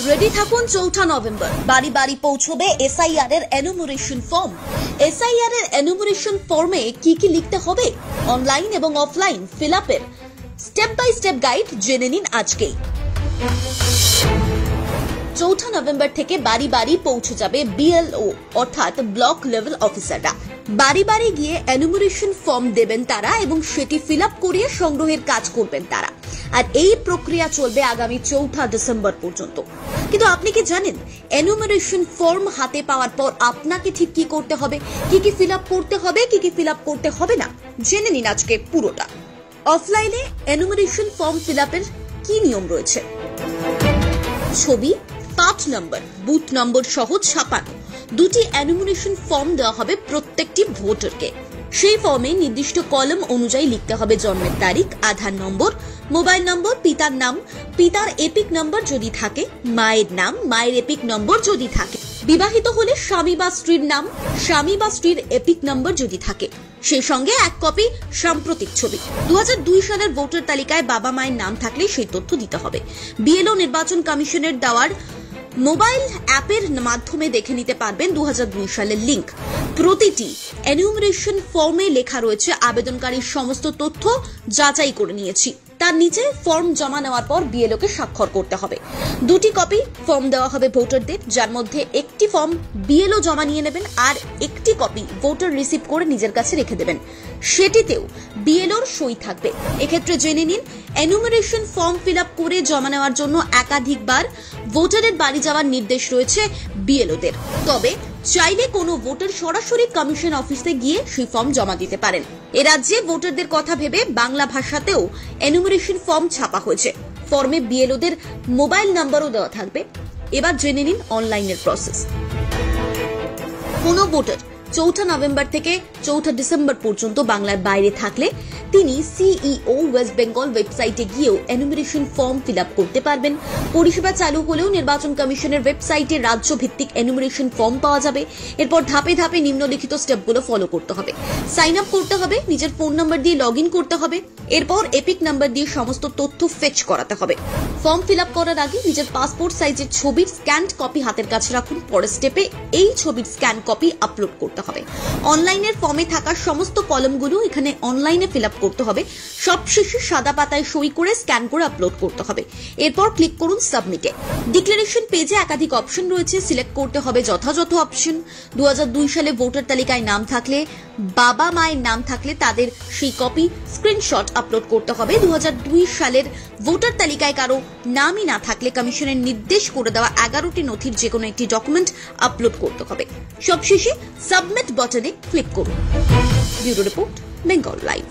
Ready থাকুন 4 November বাড়ি বাড়ি পৌঁছবে এসআইআর এর এনুমারেশন ফর্ম। এসআইআর এর এনুমারেশন ফর্মে কি কি লিখতে হবে, অনলাইন এবং অফলাইন ফিল আপের স্টেপ বাই স্টেপ গাইড জেনে নিন আজকেই। 4 নভেম্বর থেকে বাড়ি বাড়ি পৌঁছে যাবে বিএলও অর্থাৎ ব্লক লেভেল অফিসাররা। বাড়ি বাড়ি গিয়ে এনুমারেশন ফর্ম দেবেন তারা এবং সেটি ফিল আপ করিয়ে সংগ্রহের কাজ করবেন তারা। আর এই প্রক্রিয়া চলবে আগামী 4 ডিসেম্বর পর্যন্ত। কিন্তু আপনি কি জানেন এনুমারেশন ফর্ম হাতে পাওয়ার পর আপনাকে ঠিক কি করতে হবে, কি কি ফিল আপ করতে হবে, কি কি ফিল আপ করতে হবে না, জেনে নিন আজকে পুরোটা। অফলাইনে এনুমারেশন ফর্ম ফিল আপের কি নিয়ম রয়েছে? ছবি, 5 নম্বর, বুথ নম্বর সহ ছাপানো দুটি এনুমারেশন ফর্ম দেওয়া হবে প্রত্যেকটি ভোটারকে। সেই ফর্মে নির্দিষ্ট কলাম অনুযায়ী লিখতে হবে জন্মের তারিখ, আধার নম্বর, মোবাইল নম্বর, পিতার নাম, পিতার এপিক নম্বর যদি থাকে, মায়ের নাম, মায়ের এপিক নম্বর যদি থাকে, বিবাহিত হলে স্বামী বা স্ত্রীর নাম, স্বামী বা স্ত্রীর এপিক নম্বর যদি থাকে, সেই সঙ্গে এক কপি সাম্প্রতিক ছবি। 2002 সালের ভোটার তালিকায় বাবা মায়ের নাম থাকলে সেই তথ্য দিতে হবে। বিএলও নির্বাচন কমিশনের দেওয়ার মোবাইল অ্যাপের মাধ্যমে দেখে নিতে পারবেন 2002 সালের লিংক। প্রতিটি এনুমারেশন ফর্মে লেখা রয়েছে আবেদনকারীর সমস্ত তথ্য যাচাই করে নিয়েছি। তার নিচে ফর্ম জমা নেওয়ার পর বিএলও কে স্বাক্ষর করতে হবে। 2টি কপি ফর্ম দেওয়া হবে ভোটারদের, যার মধ্যে একটি ফর্ম বিএলও জমা নিয়ে নেবেন আর একটি কপি ভোটার রিসিভ করে নিজের কাছে রেখে দেবেন। সেটিতেও বিএলওর সই থাকবে। এক্ষেত্রে জেনে নিন এনুমারেশন ফর্ম ফিল আপ করে জমা নেওয়ার জন্য একাধিকবার ভোটারের বাড়ি যাওয়ার নির্দেশ রয়েছে বিএলওদের। তবে চাইলে কোনো ভোটার সরাসরি কমিশন অফিসে গিয়ে সেই ফর্ম জমা দিতে পারেন। এ রাজ্যে ভোটারদের কথা ভেবে বাংলা ভাষাতেও এনুমারেশন ফর্ম ছাপা হয়েছে। ফর্মে বিএলওদের মোবাইল নাম্বারও দেওয়া থাকবে। এবার জেনে নিন অনলাইনের প্রসেস। কোনো ভোটার 4 নভেম্বর থেকে 4 ডিসেম্বর পর্যন্ত বাংলার বাইরে থাকলে তিনি সিইও ওয়েস্ট বেঙ্গল ওয়েবসাইটে গিয়েও এনুমারেশন ফর্ম ফিল আপ করতে পারবেন। পরিষেবা চালু হলেও নির্বাচন কমিশনের ওয়েবসাইটে রাজ্য ভিত্তিক এনুমারেশন ফর্ম পাওয়া যাবে। এরপর ধাপে ধাপে নিম্নলিখিত স্টেপগুলো ফলো করতে হবে। সাইন আপ করতে হবে, নিজের ফোন নাম্বার দিয়ে লগ ইন করতে হবে, এরপর এপিক নাম্বার দিয়ে সমস্ত তথ্য ফেচ করাতে হবে। ফর্ম ফিল আপ করার আগে নিজের পাসপোর্ট সাইজের ছবির স্ক্যান্ড কপি হাতের কাছে রাখুন। পরের স্টেপে এই ছবির স্ক্যান কপি আপলোড করতে হবে। অনলাইনের ফর্মে থাকা সমস্ত কলামগুলো এখানে অনলাইনে ফিল আপ করতে হবে। সবশেষে সাদা পাতায় সই করে স্ক্যান করে আপলোড করতে হবে। এরপর ক্লিক করুন সাবমিটে। ডিক্লারেশন পেজে একাধিক অপশন রয়েছে, সিলেক্ট করতে হবে যথাযথ অপশন। 2002 সালে ভোটার তালিকায় নাম থাকলে, বাবা মায়ের নাম থাকলে তাদের সেই কপি স্ক্রিনশট আপলোড করতে হবে। 2002 সালের ভোটার তালিকায় কারো নামই না থাকলে কমিশনের নির্দেশ করে দেওয়া 11টি নথির যে কোনো একটি ডকুমেন্ট আপলোড করতে হবে। সবশেষে সাবমিট বাটনে ক্লিক করুন। Bureau report, Bengal live.